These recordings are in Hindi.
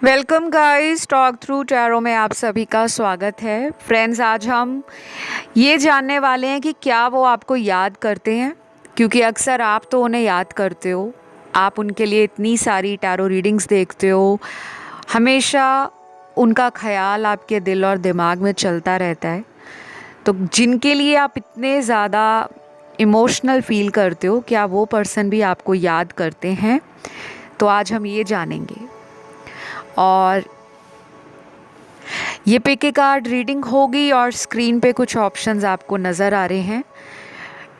Welcome guys, talk through tarot में आप सभी का स्वागत है। फ्रेंड्स, आज हम ये जानने वाले हैं कि क्या वो आपको याद करते हैं, क्योंकि अक्सर आप तो उन्हें याद करते हो। आप उनके लिए इतनी सारी टैरो रीडिंग्स देखते हो, हमेशा उनका ख्याल आपके दिल और दिमाग में चलता रहता है। तो जिनके लिए आप इतने ज़्यादा इमोशनल फील करते हो, क्या वो पर्सन भी आपको याद करते हैं? तो आज हम ये जानेंगे। और ये पिक ए कार्ड रीडिंग होगी और स्क्रीन पे कुछ ऑप्शंस आपको नज़र आ रहे हैं।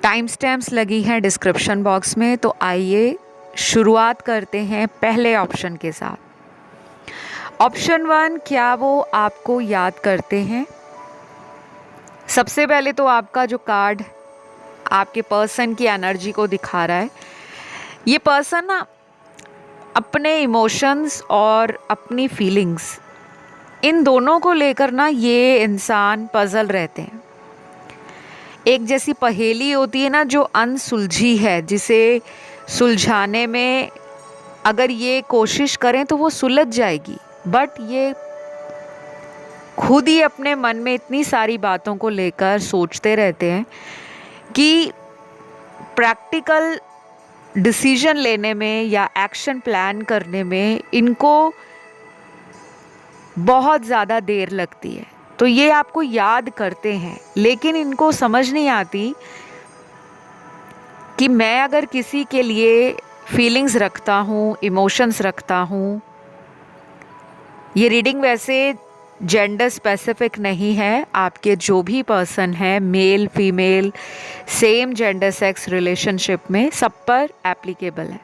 टाइम स्टैम्प्स लगी हैं डिस्क्रिप्शन बॉक्स में। तो आइए शुरुआत करते हैं पहले ऑप्शन के साथ। ऑप्शन 1, क्या वो आपको याद करते हैं? सबसे पहले तो आपका जो कार्ड आपके पर्सन की एनर्जी को दिखा रहा है, ये पर्सन ना अपने इमोशंस और अपनी फीलिंग्स, इन दोनों को लेकर ना ये इंसान पजल रहते हैं। एक जैसी पहेली होती है ना जो अनसुलझी है, जिसे सुलझाने में अगर ये कोशिश करें तो वो सुलझ जाएगी, बट ये खुद ही अपने मन में इतनी सारी बातों को लेकर सोचते रहते हैं कि प्रैक्टिकल डिसीजन लेने में या एक्शन प्लान करने में इनको बहुत ज़्यादा देर लगती है। तो ये आपको याद करते हैं, लेकिन इनको समझ नहीं आती कि मैं अगर किसी के लिए फीलिंग्स रखता हूँ, इमोशंस रखता हूँ। ये रीडिंग वैसे जेंडर स्पेसिफिक नहीं है। आपके जो भी पर्सन है, male female, same gender sex relationship में, सब पर एप्लीकेबल है।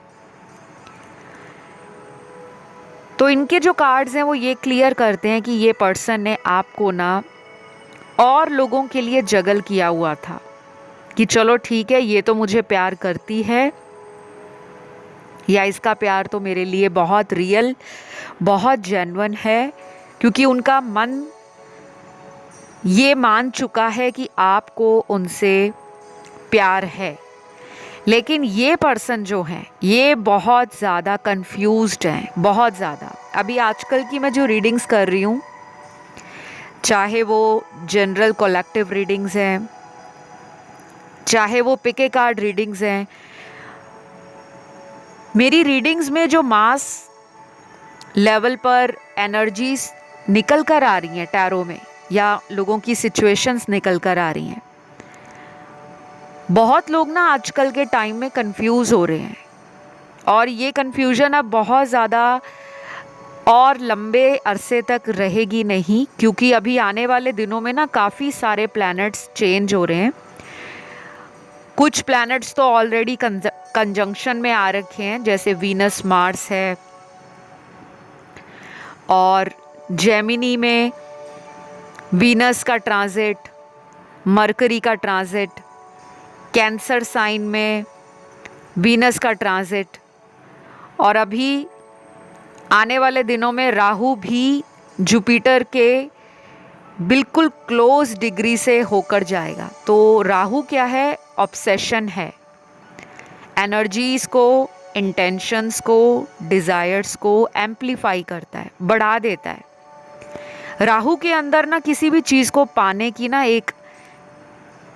तो इनके जो कार्ड्स हैं वो ये क्लियर करते हैं कि ये पर्सन ने आपको ना और लोगों के लिए जगल किया हुआ था कि चलो ठीक है, ये तो मुझे प्यार करती है, या इसका प्यार तो मेरे लिए बहुत रियल, बहुत जेन्युइन है, क्योंकि उनका मन ये मान चुका है कि आपको उनसे प्यार है। लेकिन ये पर्सन जो हैं ये बहुत ज़्यादा कंफ्यूज्ड हैं, बहुत ज़्यादा। अभी आजकल की मैं जो रीडिंग्स कर रही हूँ, चाहे वो जनरल कलेक्टिव रीडिंग्स हैं, चाहे वो पिक ए कार्ड रीडिंग्स हैं, मेरी रीडिंग्स में जो मास लेवल पर एनर्जीज निकल कर आ रही हैं टैरो में, या लोगों की सिचुएशंस निकल कर आ रही हैं, बहुत लोग ना आजकल के टाइम में कंफ्यूज हो रहे हैं। और ये कंफ्यूजन अब बहुत ज़्यादा और लंबे अरसे तक रहेगी नहीं, क्योंकि अभी आने वाले दिनों में ना काफ़ी सारे प्लैनेट्स चेंज हो रहे हैं। कुछ प्लैनेट्स तो ऑलरेडी कंजंक्शन में आ रखे हैं, जैसे वीनस मार्स है, और जेमिनी में वीनस का ट्रांजिट, मरकरी का ट्रांजिट, कैंसर साइन में वीनस का ट्रांजिट, और अभी आने वाले दिनों में राहु भी जुपिटर के बिल्कुल क्लोज डिग्री से होकर जाएगा। तो राहु क्या है? ऑब्सेशन है। एनर्जीज को, इंटेंशंस को, डिज़ायर्स को एम्प्लीफाई करता है, बढ़ा देता है। राहु के अंदर ना किसी भी चीज़ को पाने की ना एक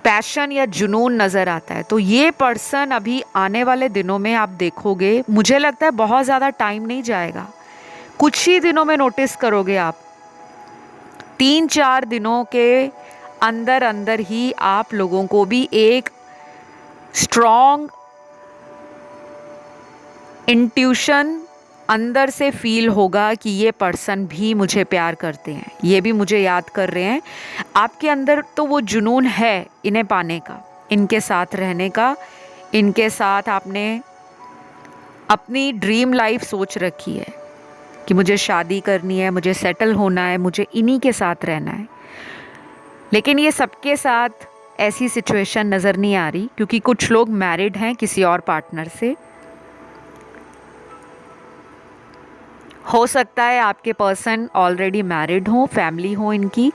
पैशन या जुनून नज़र आता है। तो ये पर्सन अभी आने वाले दिनों में आप देखोगे, मुझे लगता है बहुत ज़्यादा टाइम नहीं जाएगा, कुछ ही दिनों में नोटिस करोगे आप, 3-4 दिनों के अंदर अंदर ही आप लोगों को भी एक स्ट्रॉन्ग इंट्यूशन अंदर से फील होगा कि ये पर्सन भी मुझे प्यार करते हैं, ये भी मुझे याद कर रहे हैं। आपके अंदर तो वो जुनून है इन्हें पाने का, इनके साथ रहने का, इनके साथ आपने अपनी ड्रीम लाइफ सोच रखी है कि मुझे शादी करनी है, मुझे सेटल होना है, मुझे इन्हीं के साथ रहना है। लेकिन ये सबके साथ ऐसी सिचुएशन नज़र नहीं आ रही, क्योंकि कुछ लोग मैरिड हैं किसी और पार्टनर से। हो सकता है आपके पर्सन ऑलरेडी मैरिड हों, फैमिली हो इनकी,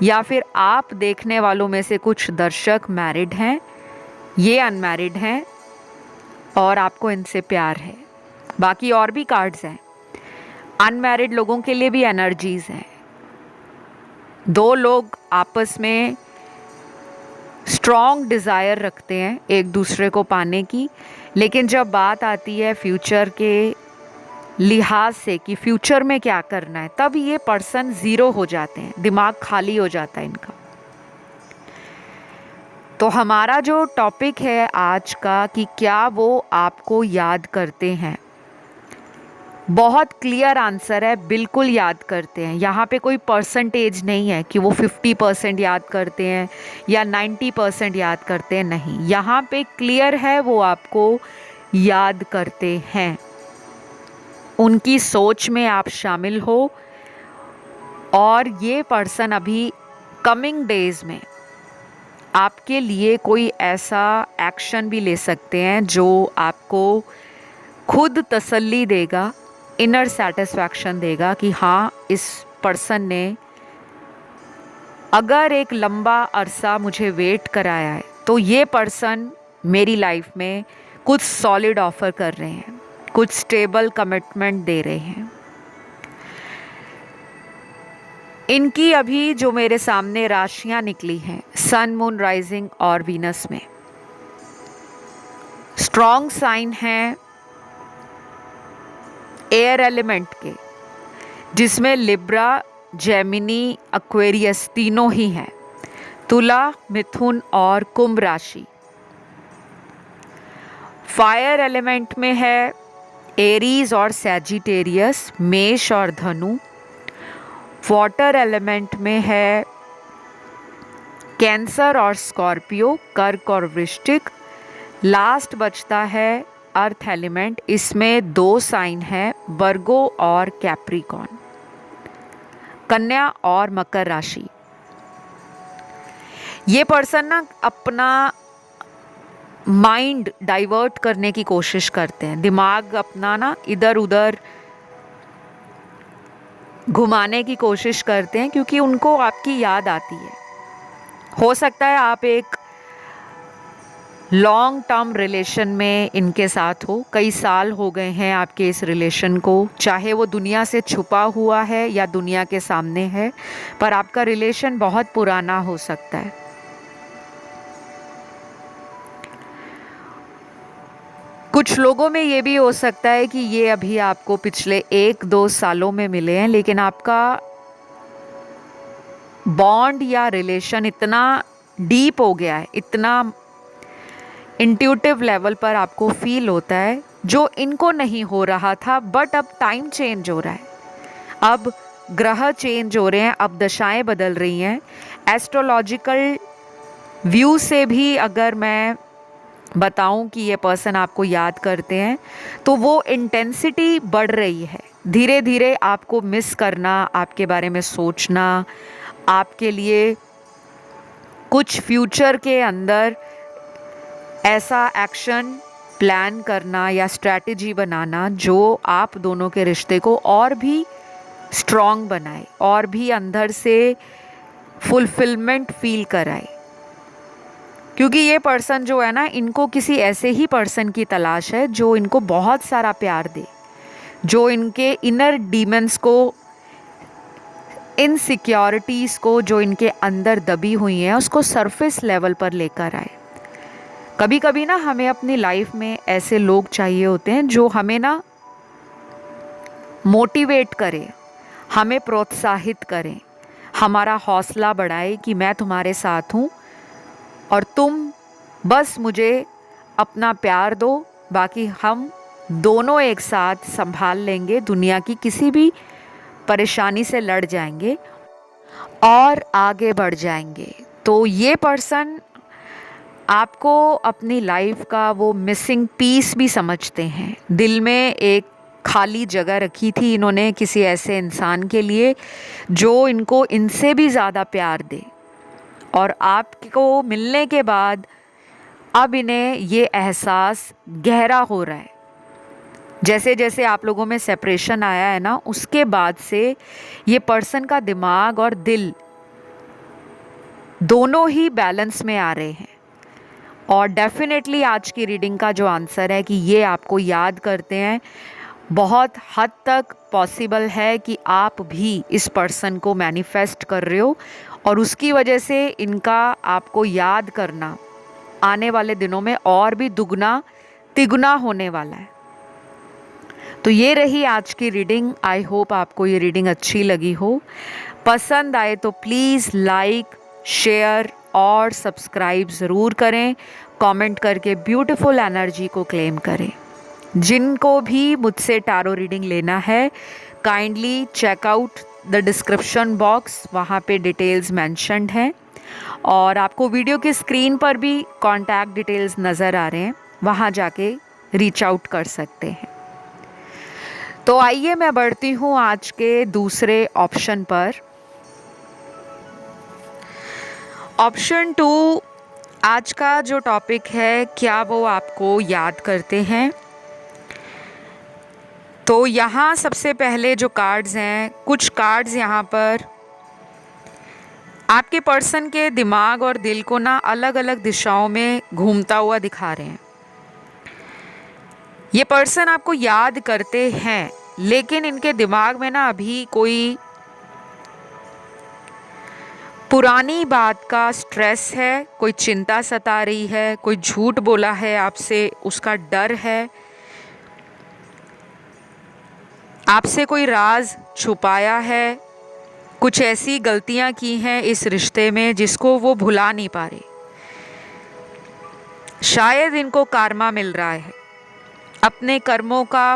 या फिर आप देखने वालों में से कुछ दर्शक मैरिड हैं, ये अनमैरिड हैं और आपको इनसे प्यार है। बाकी और भी कार्ड्स हैं। अनमैरिड लोगों के लिए भी एनर्जीज हैं। दो लोग आपस में स्ट्रॉन्ग डिज़ायर रखते हैं एक दूसरे को पाने की, लेकिन जब बात आती है फ्यूचर के लिहाज से कि फ्यूचर में क्या करना है, तब ये पर्सन ज़ीरो हो जाते हैं, दिमाग खाली हो जाता है इनका। तो हमारा जो टॉपिक है आज का कि क्या वो आपको याद करते हैं, बहुत क्लियर आंसर है, बिल्कुल याद करते हैं। यहाँ पे कोई परसेंटेज नहीं है कि वो 50% याद करते हैं या 90% याद करते हैं, नहीं। यहाँ पे क्लियर है वो आपको याद करते हैं। उनकी सोच में आप शामिल हो और ये पर्सन अभी कमिंग डेज में आपके लिए कोई ऐसा एक्शन भी ले सकते हैं जो आपको खुद तसल्ली देगा, इनर सेटिस्फैक्शन देगा कि हाँ, इस पर्सन ने अगर एक लंबा अरसा मुझे वेट कराया है तो ये पर्सन मेरी लाइफ में कुछ सॉलिड ऑफर कर रहे हैं, कुछ स्टेबल कमिटमेंट दे रहे हैं। इनकी अभी जो मेरे सामने राशियां निकली हैं, सन, मून, राइजिंग और वीनस में स्ट्रॉन्ग साइन हैं एयर एलिमेंट के, जिसमें लिब्रा, जेमिनी, एक्वेरियस तीनों ही हैं, तुला, मिथुन और कुंभ राशि। फायर एलिमेंट में है एरीज और सैजिटेरियस, मेष और धनु। वाटर एलिमेंट में है कैंसर और स्कॉर्पियो, कर्क और वृश्चिक। लास्ट बचता है अर्थ एलिमेंट, इसमें 2 साइन हैं, वर्गो और कैप्रिकॉन। कन्या और मकर राशि। ये पर्सन ना अपना माइंड डाइवर्ट करने की कोशिश करते हैं, दिमाग अपना ना इधर उधर घुमाने की कोशिश करते हैं, क्योंकि उनको आपकी याद आती है। हो सकता है आप एक लॉन्ग टर्म रिलेशन में इनके साथ हो, कई साल हो गए हैं आपके इस रिलेशन को, चाहे वो दुनिया से छुपा हुआ है या दुनिया के सामने है, पर आपका रिलेशन बहुत पुराना हो सकता है। कुछ लोगों में ये भी हो सकता है कि ये अभी आपको पिछले 1-2 सालों में मिले हैं, लेकिन आपका बॉन्ड या रिलेशन इतना डीप हो गया है, इतना इंट्यूटिव लेवल पर आपको फील होता है, जो इनको नहीं हो रहा था। बट अब टाइम चेंज हो रहा है, अब ग्रह चेंज हो रहे हैं, अब दशाएं बदल रही हैं। एस्ट्रोलॉजिकल व्यू से भी अगर मैं बताऊं कि ये पर्सन आपको याद करते हैं, तो वो इंटेंसिटी बढ़ रही है। धीरे धीरे आपको मिस करना, आपके बारे में सोचना, आपके लिए कुछ फ्यूचर के अंदर ऐसा एक्शन प्लान करना या स्ट्रैटेजी बनाना जो आप दोनों के रिश्ते को और भी स्ट्रॉन्ग बनाए, और भी अंदर से फुलफिलमेंट फील कराए। क्योंकि ये पर्सन जो है ना, इनको किसी ऐसे ही पर्सन की तलाश है जो इनको बहुत सारा प्यार दे, जो इनके इनर डीमंस को, इनसिक्योरिटीज़ को जो इनके अंदर दबी हुई हैं, उसको सरफेस लेवल पर लेकर आए। कभी कभी ना हमें अपनी लाइफ में ऐसे लोग चाहिए होते हैं जो हमें ना मोटिवेट करें, हमें प्रोत्साहित करें, हमारा हौसला बढ़ाए कि मैं तुम्हारे साथ हूँ और तुम बस मुझे अपना प्यार दो, बाकी हम दोनों एक साथ संभाल लेंगे, दुनिया की किसी भी परेशानी से लड़ जाएंगे और आगे बढ़ जाएंगे। तो ये पर्सन आपको अपनी लाइफ का वो मिसिंग पीस भी समझते हैं। दिल में एक खाली जगह रखी थी इन्होंने किसी ऐसे इंसान के लिए जो इनको इनसे भी ज़्यादा प्यार दे, और आपको मिलने के बाद अब इन्हें ये एहसास गहरा हो रहा है। जैसे जैसे आप लोगों में सेपरेशन आया है ना, उसके बाद से ये पर्सन का दिमाग और दिल दोनों ही बैलेंस में आ रहे हैं। और डेफिनेटली आज की रीडिंग का जो आंसर है कि ये आपको याद करते हैं, बहुत हद तक पॉसिबल है कि आप भी इस पर्सन को मैनिफेस्ट कर रहे हो और उसकी वजह से इनका आपको याद करना आने वाले दिनों में और भी दुगना तिगुना होने वाला है। तो ये रही आज की रीडिंग। आई होप आपको ये रीडिंग अच्छी लगी हो। पसंद आए तो प्लीज़ लाइक, शेयर और सब्सक्राइब ज़रूर करें। कमेंट करके ब्यूटीफुल एनर्जी को क्लेम करें। जिनको भी मुझसे टैरो रीडिंग लेना है, kindly check out the description box, वहाँ पे डिटेल्स मेंशन्ड हैं और आपको वीडियो की स्क्रीन पर भी कॉन्टैक्ट डिटेल्स नज़र आ रहे हैं, वहाँ जाके रीच आउट कर सकते हैं। तो आइए मैं बढ़ती हूँ आज के दूसरे ऑप्शन पर। ऑप्शन 2, आज का जो टॉपिक है, क्या वो आपको याद करते हैं। तो यहाँ सबसे पहले जो कार्ड्स हैं, कुछ कार्ड्स यहाँ पर आपके पर्सन के दिमाग और दिल को ना अलग अलग दिशाओं में घूमता हुआ दिखा रहे हैं। ये पर्सन आपको याद करते हैं, लेकिन इनके दिमाग में ना अभी कोई पुरानी बात का स्ट्रेस है, कोई चिंता सता रही है, कोई झूठ बोला है आपसे, उसका डर है, आपसे कोई राज छुपाया है, कुछ ऐसी गलतियां की हैं इस रिश्ते में जिसको वो भुला नहीं पा रहे। शायद इनको कार्मा मिल रहा है, अपने कर्मों का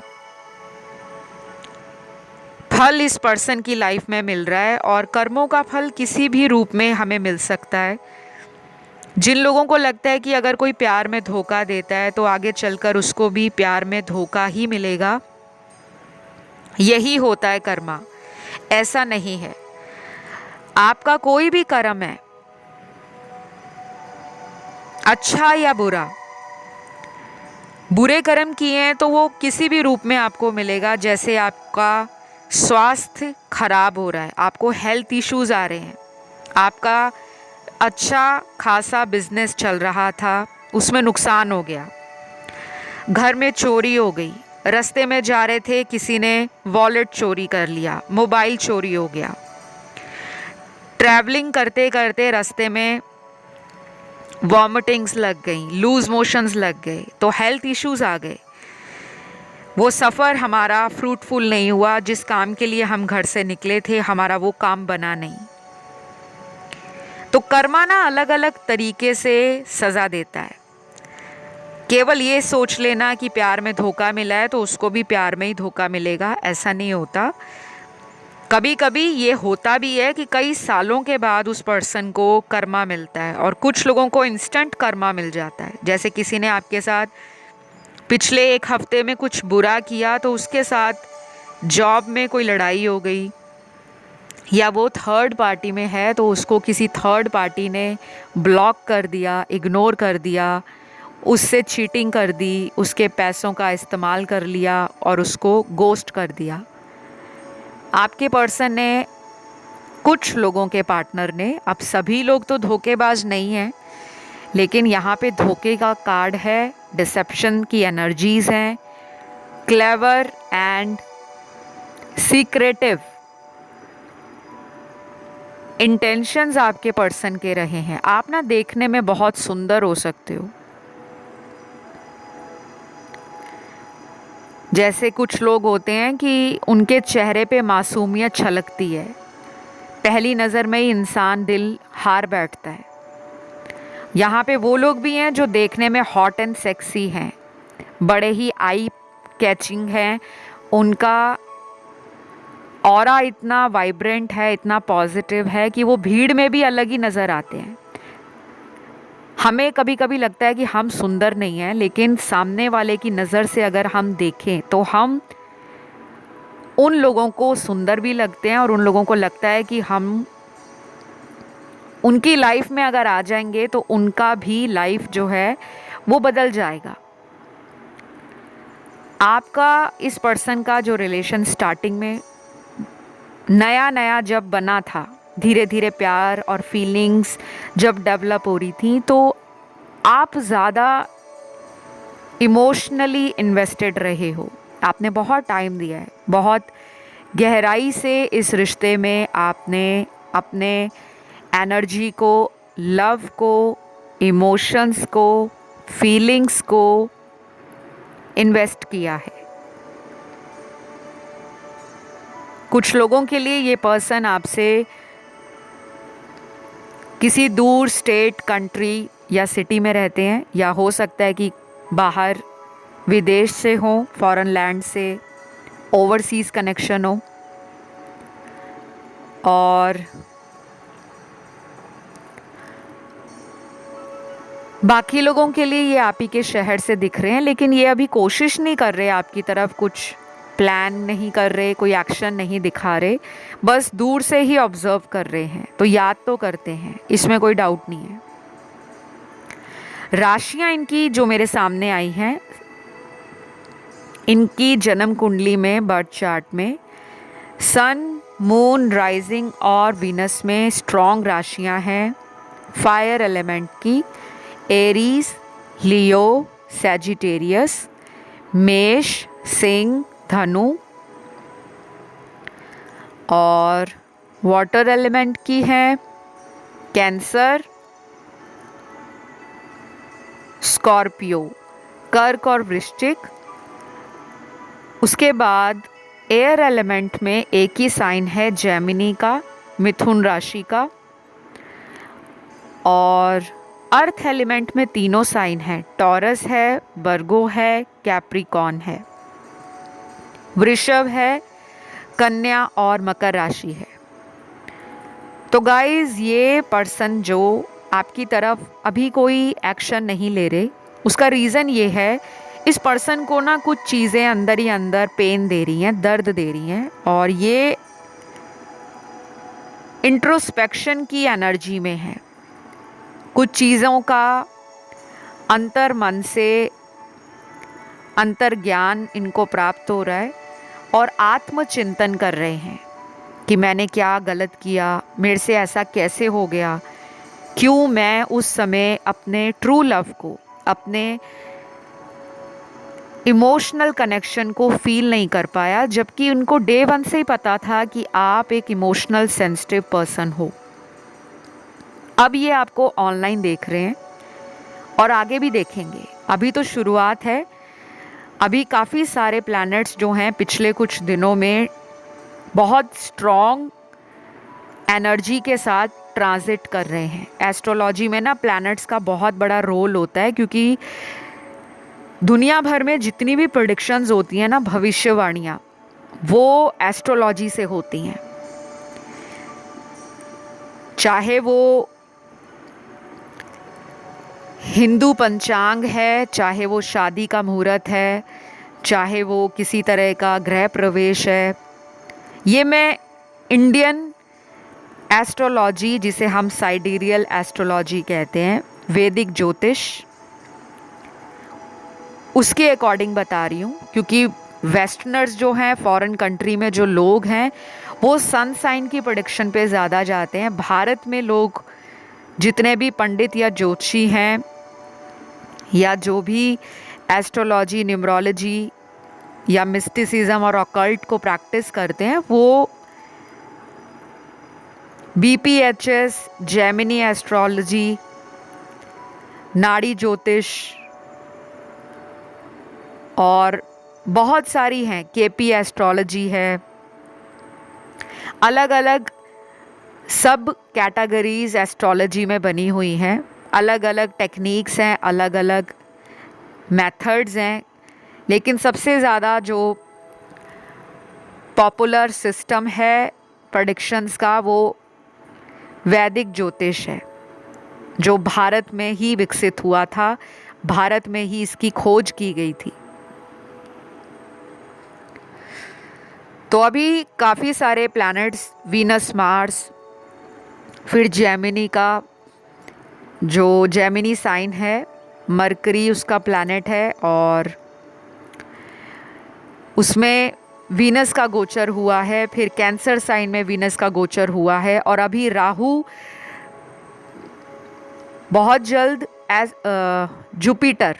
फल इस पर्सन की लाइफ में मिल रहा है और कर्मों का फल किसी भी रूप में हमें मिल सकता है। जिन लोगों को लगता है कि अगर कोई प्यार में धोखा देता है तो आगे चलकर उसको भी प्यार में धोखा ही मिलेगा, यही होता है कर्मा, ऐसा नहीं है। आपका कोई भी कर्म है, अच्छा या बुरा, बुरे कर्म किए हैं तो वो किसी भी रूप में आपको मिलेगा। जैसे आपका स्वास्थ्य खराब हो रहा है, आपको हेल्थ इश्यूज आ रहे हैं, आपका अच्छा खासा बिजनेस चल रहा था, उसमें नुकसान हो गया, घर में चोरी हो गई, रास्ते में जा रहे थे किसी ने वॉलेट चोरी कर लिया, मोबाइल चोरी हो गया, ट्रैवलिंग करते करते रास्ते में वॉमिटिंग्स लग गई, लूज मोशंस लग गए, तो हेल्थ इश्यूज आ गए। वो सफ़र हमारा फ्रूटफुल नहीं हुआ, जिस काम के लिए हम घर से निकले थे हमारा वो काम बना नहीं। तो कर्मा ना अलग अलग तरीके से सज़ा देता है। केवल ये सोच लेना कि प्यार में धोखा मिला है तो उसको भी प्यार में ही धोखा मिलेगा, ऐसा नहीं होता। कभी कभी ये होता भी है कि कई सालों के बाद उस पर्सन को कर्मा मिलता है और कुछ लोगों को इंस्टेंट कर्मा मिल जाता है। जैसे किसी ने आपके साथ पिछले एक हफ्ते में कुछ बुरा किया तो उसके साथ जॉब में कोई लड़ाई हो गई, या वो थर्ड पार्टी में है तो उसको किसी थर्ड पार्टी ने ब्लॉक कर दिया, इग्नोर कर दिया, उससे चीटिंग कर दी, उसके पैसों का इस्तेमाल कर लिया और उसको गोस्ट कर दिया। आपके पर्सन ने, कुछ लोगों के पार्टनर ने, अब सभी लोग तो धोखेबाज नहीं हैं, लेकिन यहाँ पे धोखे का कार्ड है, डिसेप्शन की एनर्जीज हैं, क्लेवर एंड सीक्रेटिव इंटेंशंस आपके पर्सन के रहे हैं। आप ना देखने में बहुत सुंदर हो सकते हो, जैसे कुछ लोग होते हैं कि उनके चेहरे पे मासूमियत छलकती है, पहली नज़र में ही इंसान दिल हार बैठता है। यहाँ पे वो लोग भी हैं जो देखने में हॉट एंड सेक्सी हैं, बड़े ही आई कैचिंग हैं, उनका ऑरा इतना वाइब्रेंट है, इतना पॉजिटिव है कि वो भीड़ में भी अलग ही नज़र आते हैं। हमें कभी कभी लगता है कि हम सुंदर नहीं हैं, लेकिन सामने वाले की नज़र से अगर हम देखें तो हम उन लोगों को सुंदर भी लगते हैं और उन लोगों को लगता है कि हम उनकी लाइफ में अगर आ जाएंगे तो उनका भी लाइफ जो है वो बदल जाएगा। आपका इस पर्सन का जो रिलेशन स्टार्टिंग में नया नया जब बना था, धीरे धीरे प्यार और फीलिंग्स जब डेवलप हो रही थी, तो आप ज़्यादा इमोशनली इन्वेस्टेड रहे हो, आपने बहुत टाइम दिया है, बहुत गहराई से इस रिश्ते में आपने अपने एनर्जी को, लव को, इमोशंस को, फीलिंग्स को इन्वेस्ट किया है। कुछ लोगों के लिए ये पर्सन आपसे किसी दूर स्टेट, कंट्री या सिटी में रहते हैं, या हो सकता है कि बाहर विदेश से हो, फॉरेन लैंड से, ओवरसीज़ कनेक्शन हो। और बाकी लोगों के लिए ये आप ही के शहर से दिख रहे हैं, लेकिन ये अभी कोशिश नहीं कर रहे आपकी तरफ, कुछ प्लान नहीं कर रहे, कोई एक्शन नहीं दिखा रहे, बस दूर से ही ऑब्जर्व कर रहे हैं। तो याद तो करते हैं, इसमें कोई डाउट नहीं है। राशियां इनकी जो मेरे सामने आई हैं, इनकी जन्म कुंडली में, बर्थ चार्ट में सन, मून, राइजिंग और वीनस में स्ट्रॉन्ग राशियां हैं फायर एलिमेंट की। एरीज, लियो, सैजिटेरियस, मेष, सिंह, धनु। और वाटर एलिमेंट की हैं कैंसर, स्कॉर्पियो, कर्क और वृश्चिक। उसके बाद एयर एलिमेंट में एक ही साइन है जेमिनी का, मिथुन राशि का। और अर्थ एलिमेंट में तीनों साइन हैं, टॉरस है, वर्गो है, कैप्रिकॉर्न है। वृषभ है, कन्या और मकर राशि है। तो गाइस, ये पर्सन जो आपकी तरफ अभी कोई एक्शन नहीं ले रहे, उसका रीज़न ये है, इस पर्सन को ना कुछ चीज़ें अंदर ही अंदर पेन दे रही हैं, दर्द दे रही हैं, और ये इंट्रोस्पेक्शन की एनर्जी में है। कुछ चीज़ों का अंतर मन से अंतर ज्ञान इनको प्राप्त हो रहा है और आत्मचिंतन कर रहे हैं कि मैंने क्या गलत किया, मेरे से ऐसा कैसे हो गया, क्यों मैं उस समय अपने ट्रू लव को, अपने इमोशनल कनेक्शन को फील नहीं कर पाया, जबकि उनको डे वन से ही पता था कि आप एक इमोशनल सेंसिटिव पर्सन हो। अब ये आपको ऑनलाइन देख रहे हैं और आगे भी देखेंगे। अभी तो शुरुआत है, अभी काफ़ी सारे प्लैनेट्स जो हैं पिछले कुछ दिनों में बहुत स्ट्रॉन्ग एनर्जी के साथ ट्रांजिट कर रहे हैं। एस्ट्रोलॉजी में ना प्लैनेट्स का बहुत बड़ा रोल होता है, क्योंकि दुनिया भर में जितनी भी प्रेडिक्शंस होती हैं ना, भविष्यवाणियाँ, वो एस्ट्रोलॉजी से होती हैं। चाहे वो हिंदू पंचांग है, चाहे वो शादी का मुहूर्त है, चाहे वो किसी तरह का गृह प्रवेश है। ये मैं इंडियन एस्ट्रोलॉजी, जिसे हम साइडेरियल एस्ट्रोलॉजी कहते हैं, वैदिक ज्योतिष, उसके अकॉर्डिंग बता रही हूँ। क्योंकि वेस्टर्नर्स जो हैं, फॉरेन कंट्री में जो लोग हैं, वो सन साइन की प्रेडिक्शन पे ज़्यादा जाते हैं। भारत में लोग जितने भी पंडित या ज्योतिषी हैं, या जो भी एस्ट्रोलॉजी, न्यूमरोलॉजी या मिस्टिसिज्म और ऑकल्ट को प्रैक्टिस करते हैं, वो BPHS, जेमिनी एस्ट्रोलॉजी, नाड़ी ज्योतिष और बहुत सारी हैं, KP एस्ट्रोलॉजी है। अलग अलग सब कैटेगरीज एस्ट्रोलॉजी में बनी हुई हैं, अलग अलग टेक्निक्स हैं, अलग अलग मेथड्स हैं, लेकिन सबसे ज़्यादा जो पॉपुलर सिस्टम है प्रेडिक्शंस का, वो वैदिक ज्योतिष है, जो भारत में ही विकसित हुआ था, भारत में ही इसकी खोज की गई थी। तो अभी काफ़ी सारे प्लैनेट्स, वीनस, मार्स, फिर जेमिनी का जो जेमिनी साइन है, मरकरी उसका प्लैनेट है, और उसमें वीनस का गोचर हुआ है। फिर कैंसर साइन में वीनस का गोचर हुआ है, और अभी राहु बहुत जल्द जुपिटर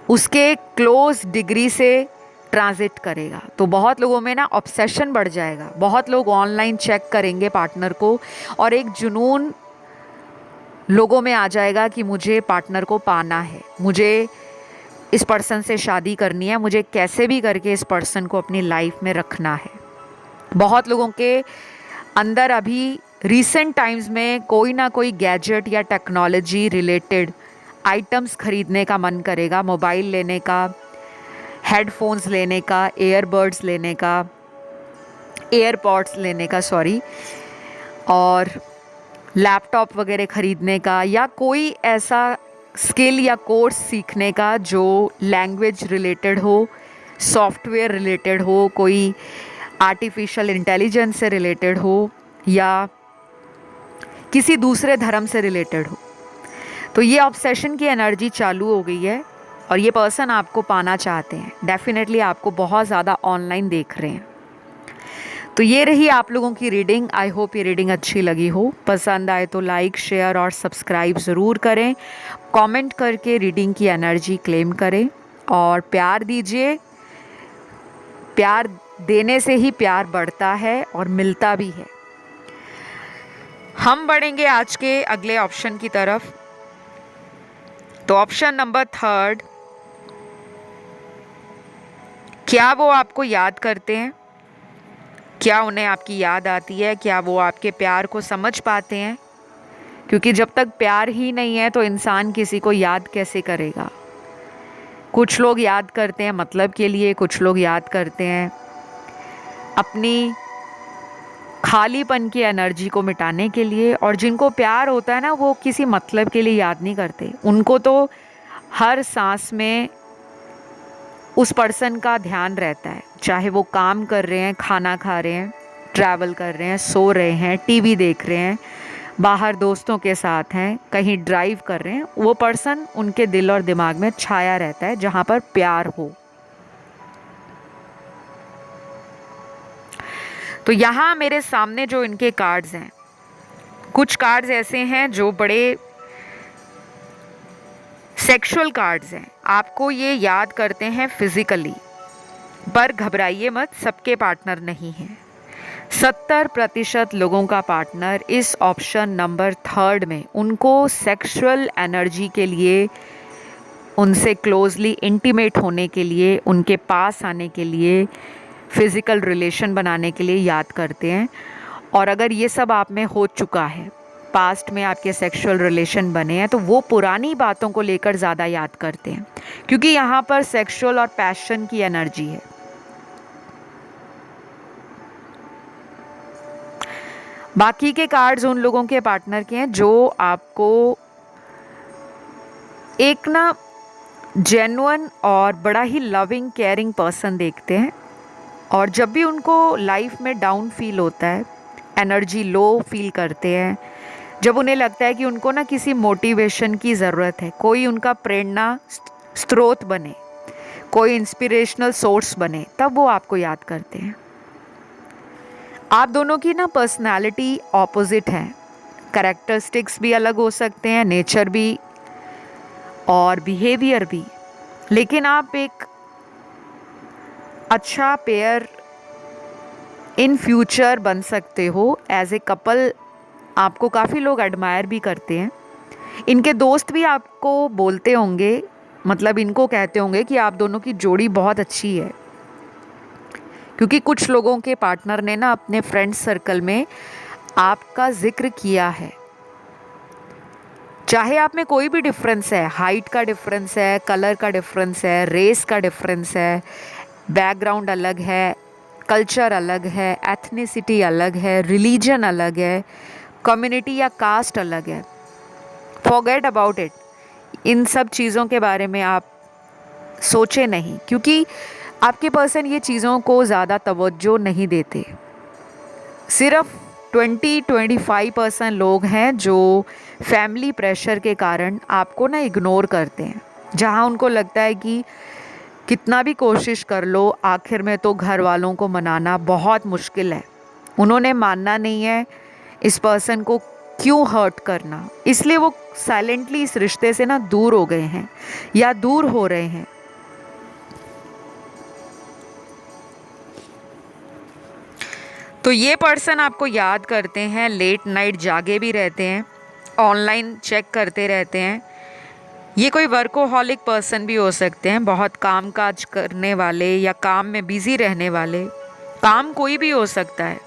उसके क्लोज डिग्री से ट्रांजिट करेगा। तो बहुत लोगों में ना ऑब्सेशन बढ़ जाएगा, बहुत लोग ऑनलाइन चेक करेंगे पार्टनर को, और एक जुनून लोगों में आ जाएगा कि मुझे पार्टनर को पाना है, मुझे इस पर्सन से शादी करनी है, मुझे कैसे भी करके इस पर्सन को अपनी लाइफ में रखना है। बहुत लोगों के अंदर अभी रिसेंट टाइम्स में कोई ना कोई गैजेट या टेक्नोलॉजी रिलेटेड आइटम्स खरीदने का मन करेगा, मोबाइल लेने का, हेडफोन्स लेने का, एयरबड्स लेने का, एयरपॉड्स लेने का और लैपटॉप वगैरह ख़रीदने का, या कोई ऐसा स्किल या कोर्स सीखने का जो लैंग्वेज रिलेटेड हो, सॉफ्टवेयर रिलेटेड हो, कोई आर्टिफिशियल इंटेलिजेंस से रिलेटेड हो, या किसी दूसरे धर्म से रिलेटेड हो। तो ये ऑब्सेशन की एनर्जी चालू हो गई है और ये पर्सन आपको पाना चाहते हैं। डेफिनेटली आपको बहुत ज़्यादा ऑनलाइन देख रहे हैं। तो ये रही आप लोगों की रीडिंग। आई होप ये रीडिंग अच्छी लगी हो। पसंद आए तो लाइक, शेयर और सब्सक्राइब ज़रूर करें। कमेंट करके रीडिंग की एनर्जी क्लेम करें और प्यार दीजिए। प्यार देने से ही प्यार बढ़ता है और मिलता भी है। हम बढ़ेंगे आज के अगले ऑप्शन की तरफ। तो ऑप्शन नंबर 3, क्या वो आपको याद करते हैं? क्या उन्हें आपकी याद आती है? क्या वो आपके प्यार को समझ पाते हैं? क्योंकि जब तक प्यार ही नहीं है तो इंसान किसी को याद कैसे करेगा। कुछ लोग याद करते हैं मतलब के लिए, कुछ लोग याद करते हैं अपनी खालीपन की एनर्जी को मिटाने के लिए, और जिनको प्यार होता है ना वो किसी मतलब के लिए याद नहीं करते। उनको तो हर सांस में उस पर्सन का ध्यान रहता है, चाहे वो काम कर रहे हैं, खाना खा रहे हैं, ट्रैवल कर रहे हैं, सो रहे हैं, टीवी देख रहे हैं, बाहर दोस्तों के साथ हैं, कहीं ड्राइव कर रहे हैं। वो पर्सन उनके दिल और दिमाग में छाया रहता है जहाँ पर प्यार हो। तो यहाँ मेरे सामने जो इनके कार्ड्स हैं, कुछ कार्ड्स ऐसे हैं जो बड़े सेक्सुअल कार्ड्स हैं। आपको ये याद करते हैं फिजिकली, पर घबराइए मत, सबके पार्टनर नहीं हैं। 70% लोगों का पार्टनर इस ऑप्शन नंबर 3 में उनको सेक्सुअल एनर्जी के लिए, उनसे क्लोजली इंटीमेट होने के लिए, उनके पास आने के लिए, फिज़िकल रिलेशन बनाने के लिए याद करते हैं। और अगर ये सब आप में हो चुका है, पास्ट में आपके सेक्सुअल रिलेशन बने हैं, तो वो पुरानी बातों को लेकर ज़्यादा याद करते हैं, क्योंकि यहाँ पर सेक्सुअल और पैशन की एनर्जी है। बाकी के कार्ड्स उन लोगों के पार्टनर के हैं जो आपको एक ना जेन्युइन और बड़ा ही लविंग केयरिंग पर्सन देखते हैं। और जब भी उनको लाइफ में डाउन फील होता है, एनर्जी लो फील करते हैं, जब उन्हें लगता है कि उनको ना किसी मोटिवेशन की ज़रूरत है, कोई उनका प्रेरणा स्रोत बने, कोई इंस्पिरेशनल सोर्स बने, तब वो आपको याद करते हैं। आप दोनों की ना पर्सनालिटी ऑपोजिट है, कैरेक्टरिस्टिक्स भी अलग हो सकते हैं, नेचर भी और बिहेवियर भी, लेकिन आप एक अच्छा पेयर इन फ्यूचर बन सकते हो। एज ए कपल आपको काफ़ी लोग एडमायर भी करते हैं। इनके दोस्त भी आपको बोलते होंगे, मतलब इनको कहते होंगे कि आप दोनों की जोड़ी बहुत अच्छी है, क्योंकि कुछ लोगों के पार्टनर ने ना अपने फ्रेंड सर्कल में आपका जिक्र किया है। चाहे आप में कोई भी डिफरेंस है, हाइट का डिफरेंस है, कलर का डिफरेंस है, रेस का डिफरेंस है, बैकग्राउंड अलग है, कल्चर अलग है, एथनिसिटी अलग है, रिलीजन अलग है, कम्युनिटी या कास्ट अलग है, फॉरगेट अबाउट इट। इन सब चीज़ों के बारे में आप सोचे नहीं, क्योंकि आपके पर्सन ये चीज़ों को ज़्यादा तवज्जो नहीं देते। सिर्फ 20-25% लोग हैं जो फैमिली प्रेशर के कारण आपको ना इग्नोर करते हैं, जहां उनको लगता है कि कितना भी कोशिश कर लो, आखिर में तो घर वालों को मनाना बहुत मुश्किल है। उन्होंने मानना नहीं है, इस पर्सन को क्यों हर्ट करना, इसलिए वो साइलेंटली इस रिश्ते से ना दूर हो गए हैं या दूर हो रहे हैं। तो ये पर्सन आपको याद करते हैं, लेट नाइट जागे भी रहते हैं, ऑनलाइन चेक करते रहते हैं। ये कोई वर्कोहॉलिक पर्सन भी हो सकते हैं, बहुत काम काज करने वाले या काम में बिजी रहने वाले। काम कोई भी हो सकता है,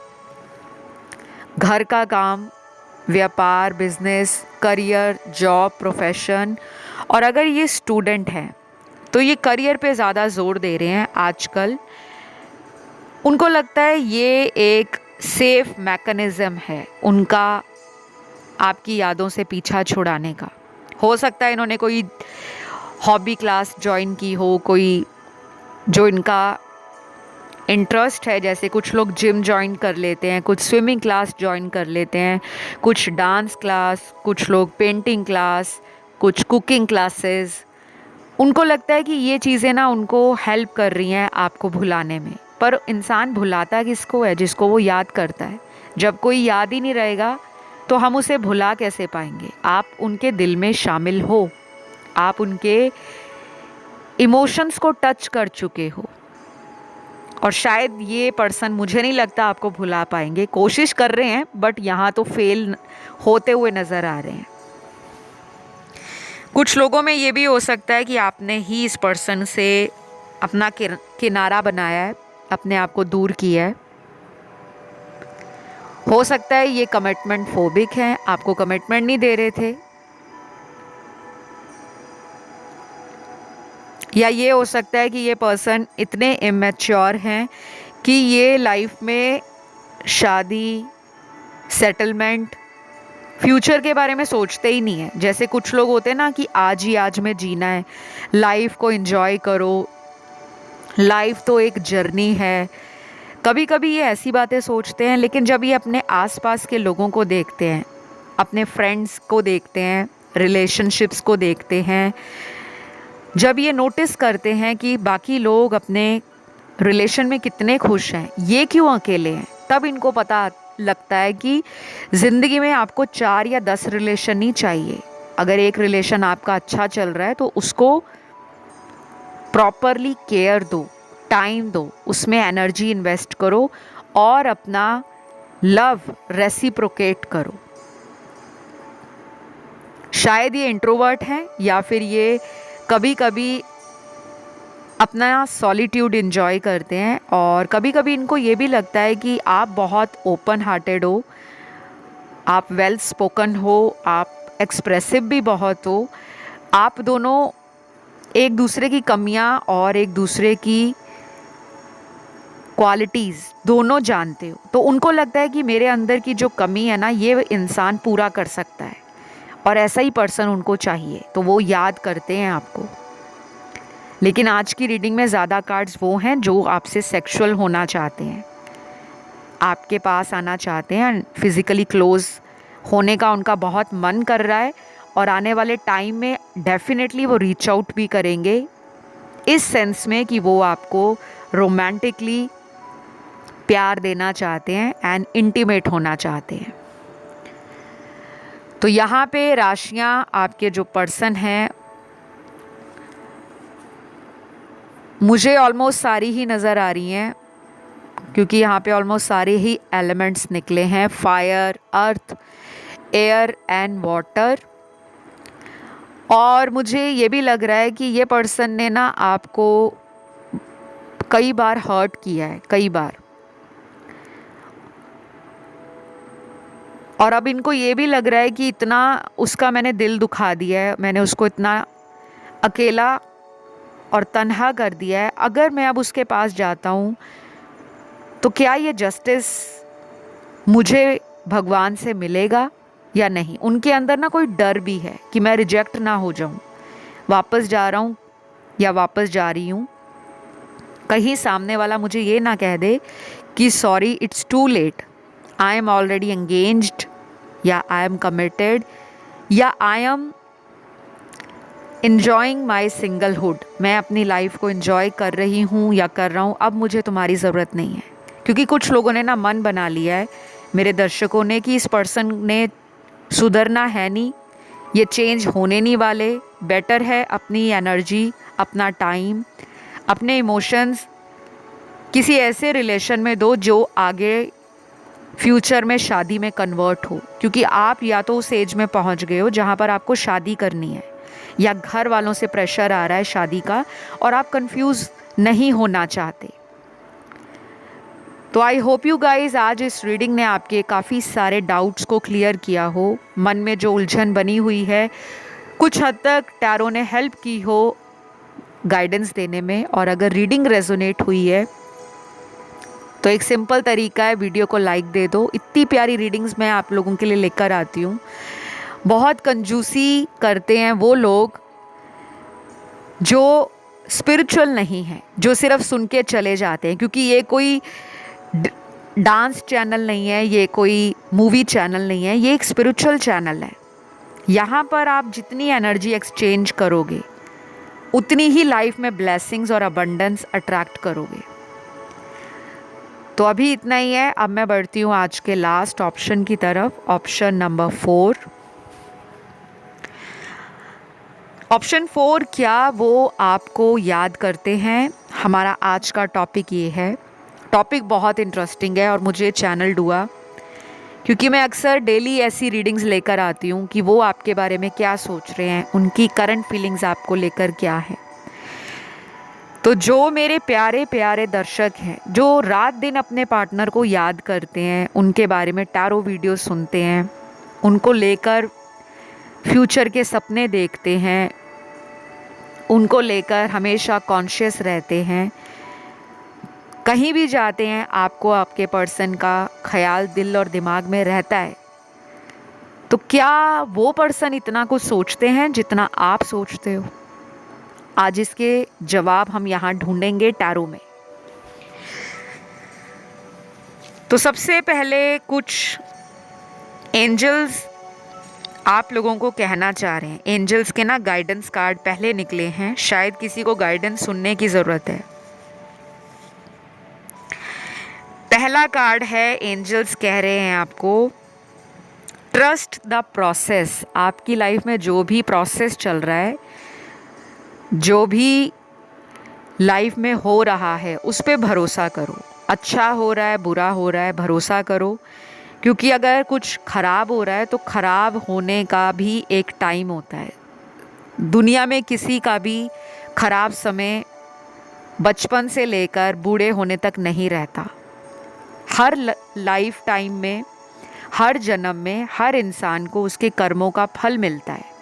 घर का काम, व्यापार, बिजनेस, करियर, जॉब, प्रोफेशन। और अगर ये स्टूडेंट हैं तो ये करियर पे ज़्यादा जोर दे रहे हैं आजकल। उनको लगता है ये एक सेफ मैकेनिज़्म है उनका आपकी यादों से पीछा छुड़ाने का। हो सकता है इन्होंने कोई हॉबी क्लास ज्वाइन की हो, कोई जो इनका इंटरेस्ट है, जैसे कुछ लोग जिम ज्वाइन कर लेते हैं, कुछ स्विमिंग क्लास ज्वाइन कर लेते हैं, कुछ डांस क्लास, कुछ लोग पेंटिंग क्लास, कुछ कुकिंग क्लासेस। उनको लगता है कि ये चीज़ें ना उनको हेल्प कर रही हैं आपको भुलाने में। पर इंसान भुलाता किसको है? जिसको वो याद करता है। जब कोई याद ही नहीं रहेगा तो हम उसे भुला कैसे पाएंगे? आप उनके दिल में शामिल हो, आप उनके इमोशंस को टच कर चुके हो। और शायद ये पर्सन, मुझे नहीं लगता आपको भुला पाएंगे। कोशिश कर रहे हैं बट यहाँ तो फेल होते हुए नज़र आ रहे हैं। कुछ लोगों में ये भी हो सकता है कि आपने ही इस पर्सन से अपना किनारा बनाया है, अपने आप को दूर किया है। हो सकता है ये कमिटमेंट फोबिक हैं, आपको कमिटमेंट नहीं दे रहे थे। या ये हो सकता है कि ये पर्सन इतने इमेच्योर हैं कि ये लाइफ में शादी, सेटलमेंट, फ्यूचर के बारे में सोचते ही नहीं है। जैसे कुछ लोग होते हैं ना कि आज ही आज में जीना है, लाइफ को एंजॉय करो, लाइफ तो एक जर्नी है। कभी कभी ये ऐसी बातें सोचते हैं, लेकिन जब ये अपने आसपास के लोगों को देखते हैं, अपने फ्रेंड्स को देखते हैं, रिलेशनशिप्स को देखते हैं, जब ये नोटिस करते हैं कि बाकी लोग अपने रिलेशन में कितने खुश हैं, ये क्यों अकेले हैं, तब इनको पता लगता है कि ज़िंदगी में आपको 4 या 10 रिलेशन नहीं चाहिए। अगर एक रिलेशन आपका अच्छा चल रहा है तो उसको प्रॉपरली केयर दो, टाइम दो, उसमें एनर्जी इन्वेस्ट करो और अपना लव रेसिप्रोकेट करो। शायद ये इंट्रोवर्ट हैं या फिर ये कभी कभी अपना सॉलिट्यूड एंजॉय करते हैं, और कभी कभी इनको ये भी लगता है कि आप बहुत ओपन हार्टेड हो, आप वेल स्पोकन हो, आप एक्सप्रेसिव भी बहुत हो, आप दोनों एक दूसरे की कमियां और एक दूसरे की क्वालिटीज़ दोनों जानते हो। तो उनको लगता है कि मेरे अंदर की जो कमी है ना, ये इंसान पूरा कर सकता है, और ऐसा ही पर्सन उनको चाहिए, तो वो याद करते हैं आपको। लेकिन आज की रीडिंग में ज़्यादा कार्ड्स वो हैं जो आपसे सेक्सुअल होना चाहते हैं, आपके पास आना चाहते हैं, फिज़िकली क्लोज होने का उनका बहुत मन कर रहा है, और आने वाले टाइम में डेफिनेटली वो रीच आउट भी करेंगे, इस सेंस में कि वो आपको रोमांटिकली प्यार देना चाहते हैं एंड इंटीमेट होना चाहते हैं। तो यहाँ पे राशियाँ आपके जो पर्सन हैं, मुझे ऑलमोस्ट सारी ही नज़र आ रही हैं, क्योंकि यहाँ पे ऑलमोस्ट सारे ही एलिमेंट्स निकले हैं, fire, earth, air and water. और मुझे ये भी लग रहा है कि ये पर्सन ने ना आपको कई बार हर्ट किया है, कई बार, और अब इनको ये भी लग रहा है कि इतना उसका मैंने दिल दुखा दिया है, मैंने उसको इतना अकेला और तन्हा कर दिया है। अगर मैं अब उसके पास जाता हूँ तो क्या ये जस्टिस मुझे भगवान से मिलेगा या नहीं? उनके अंदर ना कोई डर भी है कि मैं रिजेक्ट ना हो जाऊँ, वापस जा रहा हूँ या वापस जा रही हूँ, कहीं सामने वाला मुझे ये ना कह दे कि sorry it's too late, I am already engaged, या आई एम कमिटेड, या I am enjoying my singlehood, मैं अपनी लाइफ को इन्जॉय कर रही हूँ या कर रहा हूँ, अब मुझे तुम्हारी ज़रूरत नहीं है। क्योंकि कुछ लोगों ने ना मन बना लिया है, मेरे दर्शकों ने, कि इस पर्सन ने सुधरना है नहीं, ये चेंज होने नहीं वाले, बेटर है अपनी एनर्जी, अपना टाइम, अपने इमोशंस किसी ऐसे रिलेशन में दो जो आगे फ्यूचर में शादी में कन्वर्ट हो, क्योंकि आप या तो उस एज में पहुंच गए हो जहां पर आपको शादी करनी है, या घर वालों से प्रेशर आ रहा है शादी का और आप कंफ्यूज नहीं होना चाहते। तो आई होप यू गाइज आज इस रीडिंग ने आपके काफ़ी सारे डाउट्स को क्लियर किया हो। मन में जो उलझन बनी हुई है, कुछ हद तक टैरो ने हेल्प की हो गाइडेंस देने में। और अगर रीडिंग रेजोनेट हुई है तो एक सिंपल तरीका है, वीडियो को लाइक दे दो। इतनी प्यारी रीडिंग्स मैं आप लोगों के लिए लेकर आती हूँ। बहुत कंजूसी करते हैं वो लोग जो स्पिरिचुअल नहीं हैं, जो सिर्फ सुन के चले जाते हैं, क्योंकि ये कोई डांस चैनल नहीं है, ये कोई मूवी चैनल नहीं है, ये एक स्पिरिचुअल चैनल है। यहाँ पर आप जितनी एनर्जी एक्सचेंज करोगे उतनी ही लाइफ में ब्लेसिंग्स और अबंडेंस अट्रैक्ट करोगे। तो अभी इतना ही है। अब मैं बढ़ती हूँ आज के लास्ट ऑप्शन की तरफ, ऑप्शन नंबर 4। ऑप्शन 4 क्या वो आपको याद करते हैं? हमारा आज का टॉपिक ये है। टॉपिक बहुत इंटरेस्टिंग है और मुझे चैनल हुआ, क्योंकि मैं अक्सर डेली ऐसी रीडिंग्स लेकर आती हूँ कि वो आपके बारे में क्या सोच रहे हैं, उनकी करंट फीलिंग्स आपको लेकर क्या है। तो जो मेरे प्यारे प्यारे दर्शक हैं, जो रात दिन अपने पार्टनर को याद करते हैं, उनके बारे में टैरो वीडियो सुनते हैं, उनको लेकर फ्यूचर के सपने देखते हैं, उनको लेकर हमेशा कॉन्शियस रहते हैं, कहीं भी जाते हैं आपको आपके पर्सन का ख्याल दिल और दिमाग में रहता है, तो क्या वो पर्सन इतना कुछ सोचते हैं जितना आप सोचते हो? आज इसके जवाब हम यहाँ ढूंढेंगे टैरो में। तो सबसे पहले कुछ एंजल्स आप लोगों को कहना चाह रहे हैं। एंजल्स के ना गाइडेंस कार्ड पहले निकले हैं, शायद किसी को गाइडेंस सुनने की ज़रूरत है। पहला कार्ड है, एंजल्स कह रहे हैं आपको ट्रस्ट द प्रोसेस। आपकी लाइफ में जो भी प्रोसेस चल रहा है, जो भी लाइफ में हो रहा है, उस पे भरोसा करो। अच्छा हो रहा है, बुरा हो रहा है, भरोसा करो, क्योंकि अगर कुछ ख़राब हो रहा है तो ख़राब होने का भी एक टाइम होता है। दुनिया में किसी का भी ख़राब समय बचपन से लेकर बूढ़े होने तक नहीं रहता। हर लाइफ टाइम में, हर जन्म में हर इंसान को उसके कर्मों का फल मिलता है।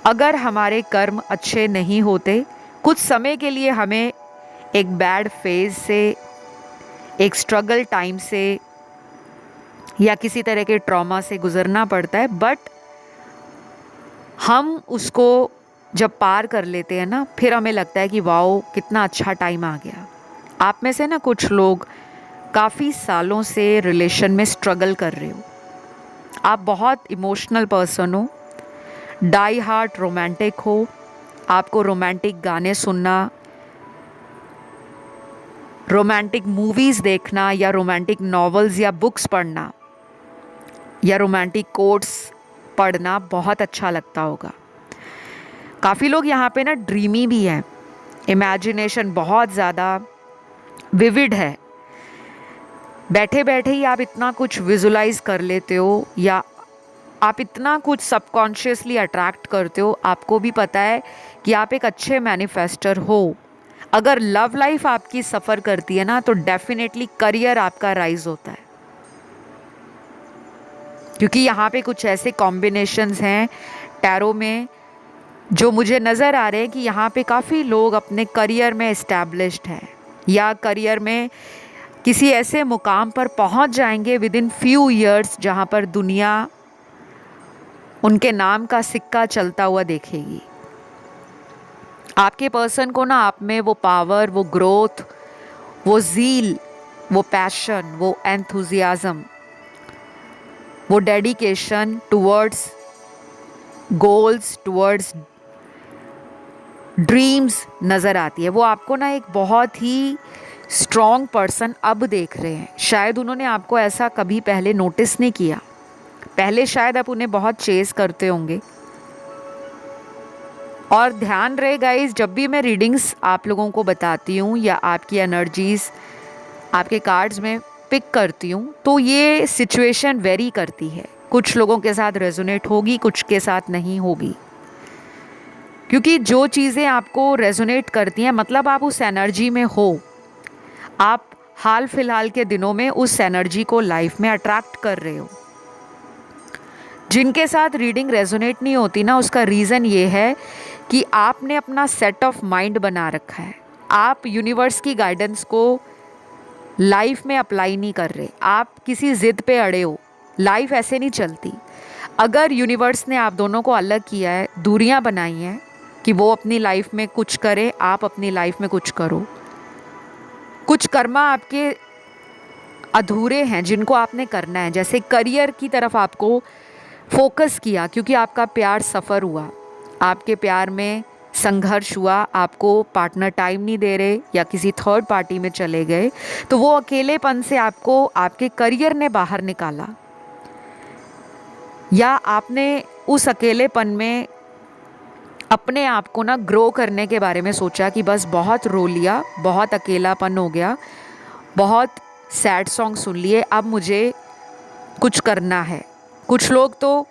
अगर हमारे कर्म अच्छे नहीं होते, कुछ समय के लिए हमें एक बैड फेज से, एक स्ट्रगल टाइम से या किसी तरह के ट्रॉमा से गुजरना पड़ता है, बट हम उसको जब पार कर लेते हैं ना, फिर हमें लगता है कि वाओ कितना अच्छा टाइम आ गया। आप में से ना कुछ लोग काफ़ी सालों से रिलेशन में स्ट्रगल कर रहे हो। आप बहुत इमोशनल पर्सन हो, डाई हार्ट रोमांटिक हो, आपको रोमांटिक गाने सुनना, रोमांटिक मूवीज़ देखना या रोमांटिक नॉवेल्स या बुक्स पढ़ना या रोमांटिक कोट्स पढ़ना बहुत अच्छा लगता होगा। काफ़ी लोग यहाँ पे ना ड्रीमी भी हैं, इमेजिनेशन बहुत ज़्यादा विविड है। बैठे बैठे ही आप इतना कुछ विजुलाइज कर लेते हो या आप इतना कुछ सबकॉन्शियसली अट्रैक्ट करते हो। आपको भी पता है कि आप एक अच्छे मैनिफेस्टर हो। अगर लव लाइफ आपकी सफ़र करती है ना, तो डेफिनेटली करियर आपका राइज होता है, क्योंकि यहाँ पे कुछ ऐसे कॉम्बिनेशंस हैं टैरो में जो मुझे नज़र आ रहे हैं कि यहाँ पे काफ़ी लोग अपने करियर में इस्टेब्लिश्ड हैं या करियर में किसी ऐसे मुकाम पर पहुँच जाएंगे विद इन फ्यू ईयर्स, जहाँ पर दुनिया उनके नाम का सिक्का चलता हुआ देखेगी। आपके पर्सन को ना आप में वो पावर, वो ग्रोथ, वो ज़ील, वो पैशन, वो एंथुजियाज़म, वो dedication towards goals, towards dreams नज़र आती है। वो आपको ना एक बहुत ही स्ट्रॉन्ग पर्सन अब देख रहे हैं। शायद उन्होंने आपको ऐसा कभी पहले नोटिस नहीं किया। पहले शायद आप उन्हें बहुत चेस करते होंगे। और ध्यान रहे गाइस, जब भी मैं रीडिंग्स आप लोगों को बताती हूँ या आपकी एनर्जीज़ आपके कार्ड्स में पिक करती हूँ तो ये सिचुएशन वेरी करती है, कुछ लोगों के साथ रेजोनेट होगी, कुछ के साथ नहीं होगी। क्योंकि जो चीज़ें आपको रेजोनेट करती हैं मतलब आप उस एनर्जी में हो, आप हाल फिलहाल के दिनों में उस एनर्जी को लाइफ में अट्रैक्ट कर रहे हो। जिनके साथ रीडिंग रेजोनेट नहीं होती ना, उसका रीज़न ये है कि आपने अपना सेट ऑफ माइंड बना रखा है, आप यूनिवर्स की गाइडेंस को लाइफ में अप्लाई नहीं कर रहे, आप किसी ज़िद पे अड़े हो। लाइफ ऐसे नहीं चलती। अगर यूनिवर्स ने आप दोनों को अलग किया है, दूरियां बनाई हैं कि वो अपनी लाइफ में कुछ करे, आप अपनी लाइफ में कुछ करो, कुछ कर्मा आपके अधूरे हैं जिनको आपने करना है। जैसे करियर की तरफ आपको फोकस किया क्योंकि आपका प्यार सफ़र हुआ, आपके प्यार में संघर्ष हुआ, आपको पार्टनर टाइम नहीं दे रहे या किसी थर्ड पार्टी में चले गए, तो वो अकेलेपन से आपको आपके करियर ने बाहर निकाला, या आपने उस अकेलेपन में अपने आप को ना ग्रो करने के बारे में सोचा कि बस बहुत रो लिया, बहुत अकेलापन हो गया, बहुत सैड सॉन्ग सुन लिए, अब मुझे कुछ करना है। कुछ लोग तो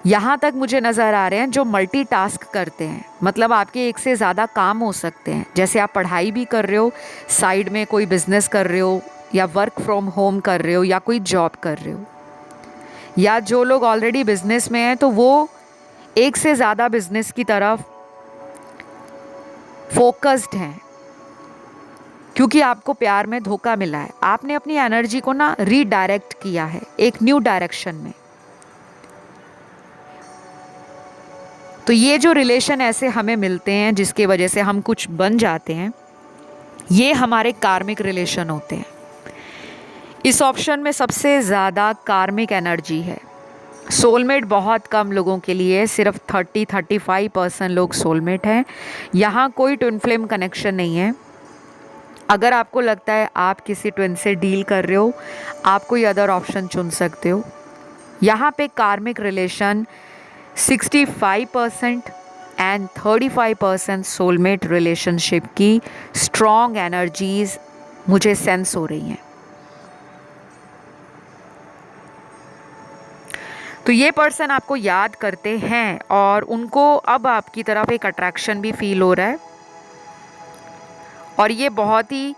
यहाँ तक मुझे नज़र आ रहे हैं जो मल्टीटास्क करते हैं, मतलब आपके एक से ज़्यादा काम हो सकते हैं। जैसे आप पढ़ाई भी कर रहे हो, साइड में कोई बिजनेस कर रहे हो, या वर्क फ्रॉम होम कर रहे हो, या कोई जॉब कर रहे हो। या जो लोग ऑलरेडी बिजनेस में हैं तो वो एक से ज़्यादा बिजनेस की तरफ फोकस्ड हैं, क्योंकि आपको प्यार में धोखा मिला है। आपने अपनी एनर्जी को ना रीडायरेक्ट किया है एक न्यू डायरेक्शन में। तो ये जो रिलेशन ऐसे हमें मिलते हैं जिसकी वजह से हम कुछ बन जाते हैं, ये हमारे कार्मिक रिलेशन होते हैं। इस ऑप्शन में सबसे ज़्यादा कार्मिक एनर्जी है। सोलमेट बहुत कम लोगों के लिए, सिर्फ 30-35% लोग सोलमेट हैं। यहाँ कोई ट्विन फ्लेम कनेक्शन नहीं है। अगर आपको लगता है आप किसी ट्विन से डील कर रहे हो, आप कोई अदर ऑप्शन चुन सकते हो। यहाँ पे कार्मिक रिलेशन 65% एंड 35% सोलमेट रिलेशनशिप की स्ट्रॉन्ग एनर्जीज मुझे सेंस हो रही हैं। तो ये पर्सन आपको याद करते हैं और उनको अब आपकी तरफ एक अट्रैक्शन भी फील हो रहा है। और ये बहुत ही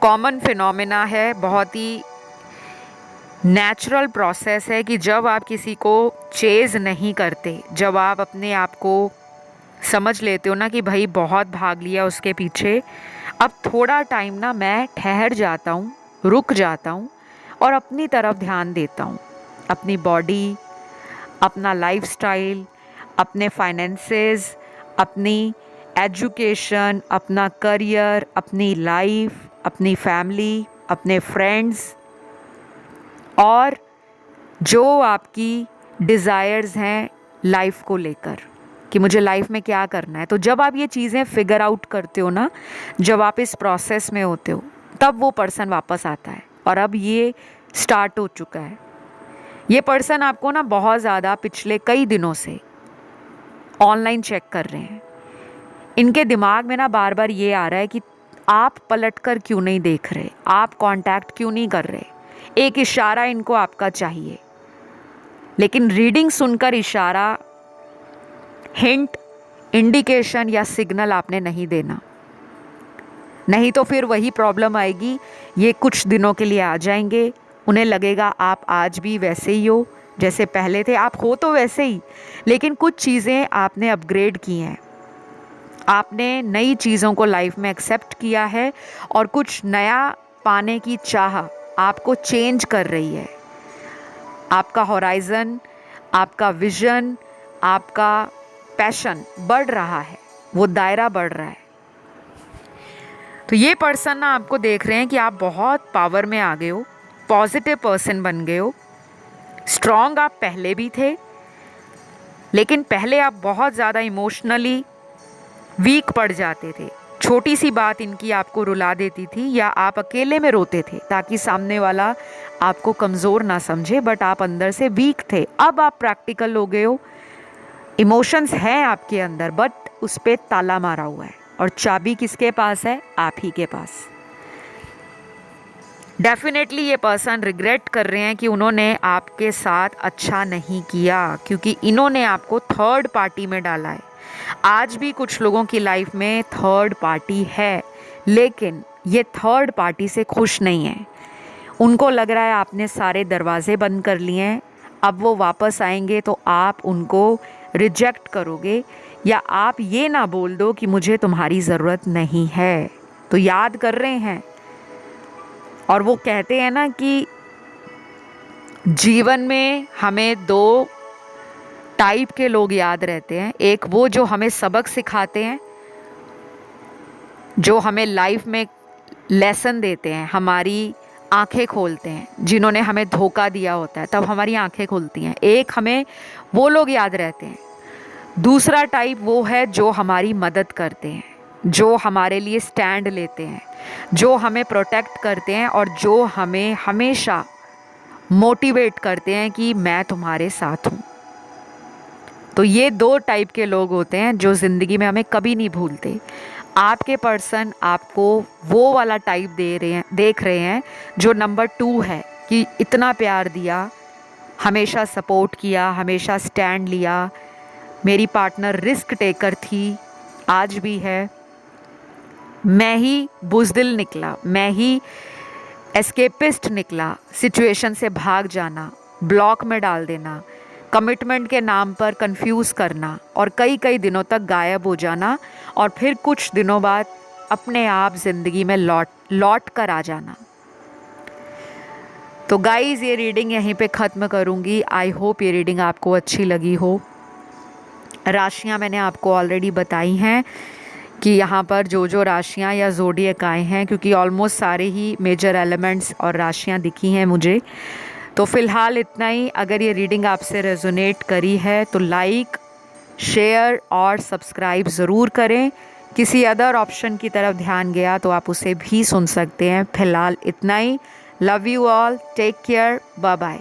कॉमन फिनोमेना है, बहुत ही नेचुरल प्रोसेस है कि जब आप किसी को चेज़ नहीं करते, जब आप अपने आप को समझ लेते हो ना कि भाई बहुत भाग लिया उसके पीछे, अब थोड़ा टाइम ना मैं ठहर जाता हूँ, रुक जाता हूँ और अपनी तरफ ध्यान देता हूँ। अपनी बॉडी, अपना लाइफस्टाइल, अपने फाइनेंसेस, अपनी एजुकेशन, अपना करियर, अपनी लाइफ, अपनी फैमिली, अपने फ्रेंड्स और जो आपकी डिज़ायर्स हैं लाइफ को लेकर कि मुझे लाइफ में क्या करना है। तो जब आप ये चीज़ें फिगर आउट करते हो ना, जब आप इस प्रोसेस में होते हो, तब वो पर्सन वापस आता है। और अब ये स्टार्ट हो चुका है। ये पर्सन आपको ना बहुत ज़्यादा पिछले कई दिनों से ऑनलाइन चेक कर रहे हैं। इनके दिमाग में ना बार बार ये आ रहा है कि आप पलट कर क्यों नहीं देख रहे, आप कांटेक्ट क्यों नहीं कर रहे। एक इशारा इनको आपका चाहिए, लेकिन रीडिंग सुनकर इशारा, हिंट, इंडिकेशन या सिग्नल आपने नहीं देना, नहीं तो फिर वही प्रॉब्लम आएगी। ये कुछ दिनों के लिए आ जाएंगे, उन्हें लगेगा आप आज भी वैसे ही हो जैसे पहले थे। आप हो तो वैसे ही, लेकिन कुछ चीज़ें आपने अपग्रेड की हैं, आपने नई चीज़ों को लाइफ में एक्सेप्ट किया है और कुछ नया पाने की चाह आपको चेंज कर रही है। आपका हॉराइज़न, आपका विज़न, आपका पैशन बढ़ रहा है, वो दायरा बढ़ रहा है। तो ये पर्सन ना आपको देख रहे हैं कि आप बहुत पावर में आ गए हो, पॉजिटिव पर्सन बन गए हो। स्ट्रॉन्ग आप पहले भी थे, लेकिन पहले आप बहुत ज़्यादा इमोशनली वीक पड़ जाते थे। छोटी सी बात इनकी आपको रुला देती थी, या आप अकेले में रोते थे ताकि सामने वाला आपको कमज़ोर ना समझे, बट आप अंदर से वीक थे। अब आप प्रैक्टिकल हो गए हो, इमोशंस हैं आपके अंदर, बट उस पर ताला मारा हुआ है। और चाबी किसके पास है? आप ही के पास। डेफिनेटली ये पर्सन रिग्रेट कर रहे हैं कि उन्होंने आपके साथ अच्छा नहीं किया, क्योंकि इन्होंने आपको थर्ड पार्टी में डाला है। आज भी कुछ लोगों की लाइफ में थर्ड पार्टी है, लेकिन ये थर्ड पार्टी से खुश नहीं है। उनको लग रहा है आपने सारे दरवाजे बंद कर लिए हैं, अब वो वापस आएंगे तो आप उनको रिजेक्ट करोगे, या आप ये ना बोल दो कि मुझे तुम्हारी ज़रूरत नहीं है। तो याद कर रहे हैं। और वो कहते हैं ना कि जीवन में हमें दो टाइप के लोग याद रहते हैं। एक वो जो हमें सबक सिखाते हैं, जो हमें लाइफ में लेसन देते हैं, हमारी आंखें खोलते हैं, जिन्होंने हमें धोखा दिया होता है तब हमारी आंखें खुलती हैं। एक हमें वो लोग याद रहते हैं। दूसरा टाइप वो है जो हमारी मदद करते हैं, जो हमारे लिए स्टैंड लेते हैं, जो हमें प्रोटेक्ट करते हैं और जो हमें हमेशा मोटिवेट करते हैं कि मैं तुम्हारे साथ हूँ। तो ये दो टाइप के लोग होते हैं जो ज़िंदगी में हमें कभी नहीं भूलते। आपके पर्सन आपको वो वाला टाइप देख रहे हैं जो नंबर 2 है, कि इतना प्यार दिया, हमेशा सपोर्ट किया, हमेशा स्टैंड लिया, मेरी पार्टनर रिस्क टेकर थी, आज भी है, मैं ही बुज़दिल निकला, मैं ही एस्केपिस्ट निकला। सिचुएशन से भाग जाना, ब्लॉक में डाल देना, कमिटमेंट के नाम पर कंफ्यूज करना और कई कई दिनों तक गायब हो जाना, और फिर कुछ दिनों बाद अपने आप ज़िंदगी में लौट कर आ जाना। तो गाइज़, ये रीडिंग यहीं पे ख़त्म करूँगी। आई होप ये रीडिंग आपको अच्छी लगी हो। राशियाँ मैंने आपको ऑलरेडी बताई हैं कि यहाँ पर जो जो राशियाँ या ज़ोडिएक आए हैं, क्योंकि ऑलमोस्ट सारे ही मेजर एलिमेंट्स और राशियाँ दिखी हैं मुझे। तो फ़िलहाल इतना ही। अगर ये रीडिंग आपसे रेजोनेट करी है तो लाइक, शेयर और सब्सक्राइब ज़रूर करें। किसी अदर ऑप्शन की तरफ ध्यान गया तो आप उसे भी सुन सकते हैं। फ़िलहाल इतना ही। Love you all, take care, bye bye.